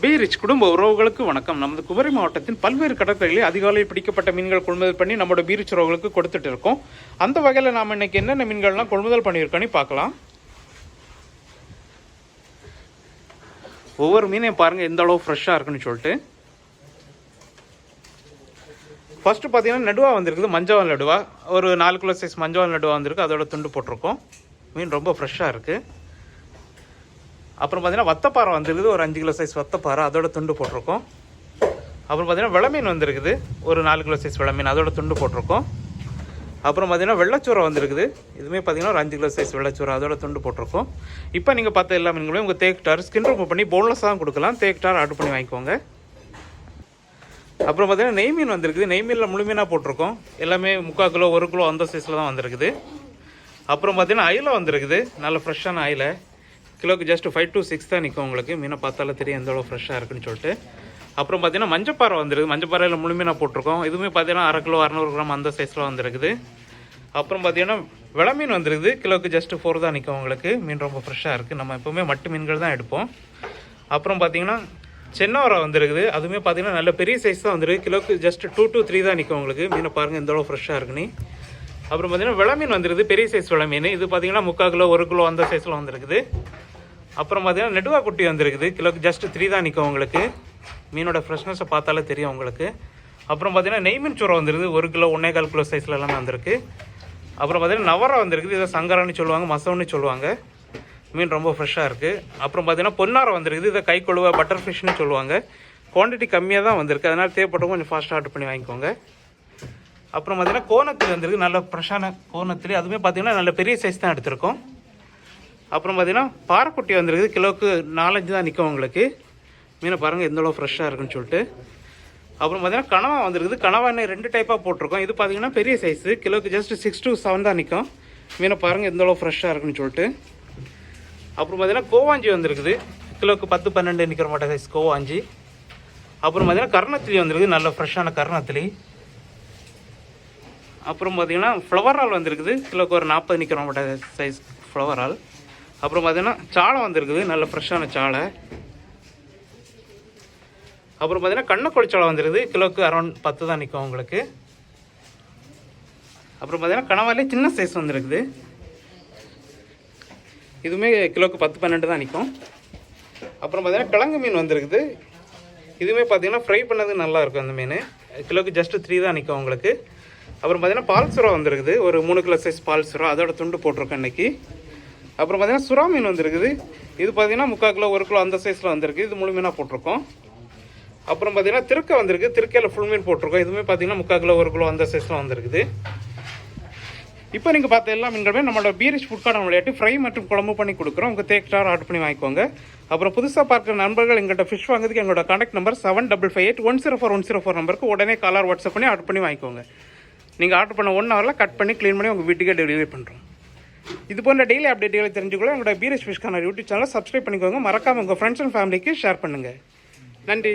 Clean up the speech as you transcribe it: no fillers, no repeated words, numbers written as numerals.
B rich குடும்ப உறவுகளுக்கு வணக்கம். நமது குமரி மாவட்டத்தின் பல்வேறு கடற்கரைகளில் அதிகாலையில் பிடிக்கப்பட்ட மீன்கள் கொள்முதல் பண்ணி நம்மளோட பி ரிச் உறவுகளுக்கு கொடுத்துட்டு இருக்கோம். அந்த வகையில் நாம் இன்னைக்கு என்னென்ன மீன்கள்லாம் கொள்முதல் பண்ணியிருக்கோன்னு பார்க்கலாம். ஒவ்வொரு மீனையும் பாருங்கள் எந்த அளவு ஃப்ரெஷ்ஷாக இருக்குன்னு சொல்லிட்டு. ஃபஸ்ட்டு பார்த்தீங்கன்னா நடுவா வந்திருக்குது, மஞ்சள் நடுவா. ஒரு 4 கிலோ சைஸ் மஞ்சள் நடுவா வந்திருக்கு, அதோட துண்டு போட்டிருக்கோம். மீன் ரொம்ப ஃப்ரெஷ்ஷாக இருக்குது. அப்புறம் பார்த்தீங்கன்னா வத்தப்பாறை வந்துருக்குது, ஒரு 5 கிலோ சைஸ் வத்தப்பாறை, அதோட துண்டு போட்டிருக்கோம். அப்புறம் பார்த்தீங்கன்னா விளமீன் வந்துருக்குது, ஒரு 4 கிலோ சைஸ் விளமீன், அதோட துண்டு போட்டிருக்கோம். அப்புறம் பார்த்தீங்கன்னா வெள்ளச்சூரை வந்துருக்குது, இதுவுமே பார்த்தீங்கன்னா ஒரு 5 கிலோ சைஸ் வெள்ளச்சூரை, அதோட துண்டு போட்டிருக்கோம். இப்போ நீங்கள் பார்த்த எல்லா மீன்களுமே உங்கள் தேக்டார் ஸ்கின் ரிமூவ் பண்ணி போன்லெஸ் தான் கொடுக்கலாம். தேக்டார் ஆர்டர் பண்ணி வாங்கிக்கோங்க. அப்புறம் பார்த்தீங்கன்னா நெய் மீன் வந்துருக்குது, நெய் மீனில் முழு மீனாக போட்டிருக்கோம். எல்லாமே 3/4 கிலோ 1 கிலோ அந்த சைஸில் தான் வந்துருக்குது. அப்புறம் பார்த்தீங்கன்னா அயிலை வந்துருக்குது, நல்ல ஃப்ரெஷ்ஷான அயிலை. கிலோக்கு ஜஸ்ட் 5 to 6 தான் நிற்கும். உங்களுக்கு மீனை பார்த்தாலும் தெரியும் எந்த அளவு ஃப்ரெஷ்ஷாக இருக்குன்னு சொல்லிட்டு. அப்புறம் பார்த்தீங்கன்னா மஞ்சப்பாறை வந்துருக்குது, மஞ்சப்பாறையில் முழு மீனாக போட்டிருக்கோம். இதுவுமே பார்த்தீங்கன்னா 1/2 கிலோ 600 கிராம் அந்த சைஸில் வந்துருக்குது. அப்புறம் பார்த்தீங்கன்னா விள மீன் வந்துருக்குது, கிலோக்கு ஜஸ்ட் 4 தான் நிற்கும். உங்களுக்கு மீன் ரொம்ப ஃப்ரெஷ்ஷாக இருக்குது. நம்ம எப்போவுமே மட்டு மீன்கள் தான் எடுப்போம். அப்புறம் பார்த்தீங்கன்னா சென்னவரை வந்துருக்குது, அதுவுமே பார்த்தீங்கன்னா நல்ல பெரிய சைஸ் தான் வந்துருக்கு. கிலோக்கு ஜஸ்ட் 2 to 3 தான் நிற்கும். உங்களுக்கு மீனை பாருங்கள் எந்த அளவு ஃப்ரெஷ்ஷாக இருக்குன்னு. அப்புறம் பார்த்தீங்கன்னா விள மீன் வந்துருக்குது, பெரிய சைஸ் விள மீன். இது பார்த்தீங்கன்னா 3/4 கிலோ 1 கிலோ அந்த சைஸில் வந்துருக்குது. அப்புறம் பார்த்தீங்கன்னா நெடுவா குட்டி வந்துருக்குது, கிலோக்கு ஜஸ்ட் 3 தான் நிற்கும். உங்களுக்கு மீனோட ஃப்ரெஷ்னஸை பார்த்தாலே தெரியும் உங்களுக்கு. அப்புறம் பார்த்தீங்கன்னா நெய் மீன் சூறை வந்துருக்குது, 1 கிலோ 1/4 கிலோ சைஸில் எல்லாமே வந்திருக்கு. அப்புறம் பார்த்தீங்கன்னா நவரா வந்துருக்குது, இதை சங்கரான்னு சொல்லுவாங்க, மசவுன்னு சொல்லுவாங்க. மீன் ரொம்ப ஃப்ரெஷ்ஷாக இருக்குது. அப்புறம் பார்த்தீங்கன்னா பொன்னாரை வந்துருக்குது, இதை கைக்கொழுவா பட்டர் ஃபிஷ்னு சொல்லுவாங்க. குவான்டிட்டி கம்மியாக தான் வந்திருக்கு, அதனால் தேவைப்பட்டவங்க கொஞ்சம் ஃபாஸ்ட்டாக ஆர்டர் பண்ணி வாங்கிக்கோங்க. அப்புறம் பார்த்தீங்கன்னா கோணத்தில் வந்துருக்கு, நல்ல ஃப்ரெஷ்ஷான கோணத்தில், அதுவுமே பார்த்தீங்கன்னா நல்ல பெரிய சைஸ் தான் எடுத்திருக்கோம். அப்புறம் பார்த்தீங்கன்னா பாறைக்குட்டி வந்துருக்குது, கிலோக்கு 4-5 தான் நிற்கும். உங்களுக்கு மீனை பாருங்கள் எந்த அளவு ஃப்ரெஷ்ஷாக இருக்குன்னு சொல்லிட்டு. அப்புறம் பார்த்தீங்கன்னா கனவா வந்துருக்குது, கனவா இன்னும் 2 டைப்பாக போட்டிருக்கோம். இது பார்த்தீங்கன்னா பெரிய சைஸு, கிலோக்கு ஜஸ்ட் 6 to 7 தான் நிற்கும். மீனை பாருங்கள் எந்த அளவு ஃப்ரெஷ்ஷாக இருக்குன்னு சொல்லிட்டு. அப்புறம் பார்த்தீங்கன்னா கோவாஞ்சி வந்துருக்குது, கிலோக்கு 10-12 நிற்கிற மாட்டேன் சைஸ் கோவாஞ்சி. அப்புறம் பார்த்தீங்கன்னா கர்ணத்திலி வந்துருக்குது, நல்ல ஃப்ரெஷ்ஷான கர்ணத்திலி. அப்புறம் பார்த்தீங்கன்னா ஃப்ளவர் ஆல் வந்துருக்குது, கிலோக்கு ஒரு 40 நிற்கிற மாட்டேன் சைஸ் ஃப்ளவர் ஆல். அப்புறம் பார்த்தீங்கன்னா சாலை வந்துருக்குது, நல்ல ஃப்ரெஷ்ஷான சாலை. அப்புறம் பார்த்தீங்கன்னா கண்ணக்கொழிச்சாலை வந்துருக்குது, கிலோக்கு அரௌண்ட் 10 தான் நிற்கும். உங்களுக்கு அப்புறம் பார்த்தீங்கன்னா கனவாலே சின்ன சைஸ் வந்துருக்குது, இதுவுமே கிலோக்கு 10-12 தான் நிற்கும். அப்புறம் பார்த்தீங்கன்னா கிழங்கு மீன் வந்துருக்குது, இதுவுமே பார்த்தீங்கன்னா ஃப்ரை பண்ணது நல்லாயிருக்கும். அந்த மீன் கிலோக்கு ஜஸ்ட் 3 தான் நிற்கும். உங்களுக்கு அப்புறம் பார்த்தீங்கன்னா பால் சுறா வந்துருக்குது, ஒரு 3 கிலோ சைஸ் பால் சுறா, அதோட துண்டு போட்டிருக்கோம் இன்றைக்கி. அப்புறம் பார்த்தீங்கன்னா சுறா மீன் வந்துருக்குது, இது பார்த்தீங்கன்னா 3/4 கிலோ 1 கிலோ அந்த சைஸில் வந்திருக்கு, இது முழு மீனாக போட்டிருக்கோம். அப்புறம் பார்த்தீங்கன்னா திருக்கை வந்திருக்கு, திருக்கையில் ஃபுல் மீன் போட்டிருக்கோம். இதுவுமே பார்த்தீங்கன்னா 3/4 கிலோ 1 கிலோ அந்த சைஸில் வந்துருக்குது. இப்போ நீங்கள் பார்த்த எல்லா மீன்களுமே நம்மளோட பி ரிச் ஃபுட் கார்ட் விளையாட்டு ஃப்ரை மற்றும் குழம்பு பண்ணி கொடுக்குறோம். உங்கள் தேக்டார் ஆர்டர் பண்ணி வாங்கிக்கோங்க. அப்புறம் புதுசாக பார்க்குற நண்பர்கள் எங்கள்கிட்ட ஃபிஷ் வாங்குறதுக்கு எங்களோட கான்டாக்ட் நம்பர் 7558104104 நம்பருக்கு உடனே காலர் வாட்ஸ்அப் பண்ணி ஆர்டர் பண்ணி வாங்கிக்கோங்க. நீங்கள் ஆர்டர் பண்ண 1 ஹவரில் கட் பண்ணி க்ளீன் பண்ணி உங்கள் வீட்டுக்கே டெலிவரி பண்ணுறோம். இது போன்ற டெய்லி அப்டேட்டுகளை தெரிஞ்சுக்கொள்ள எங்களோட B rich fish corner YouTube சேனலை சப்ஸ்கிரைப் பண்ணிக்கோங்க. மறக்காமல் உங்கள் ஃப்ரெண்ட்ஸ் அண்ட் ஃபேமிலிக்கு ஷேர் பண்ணுங்கள். நன்றி.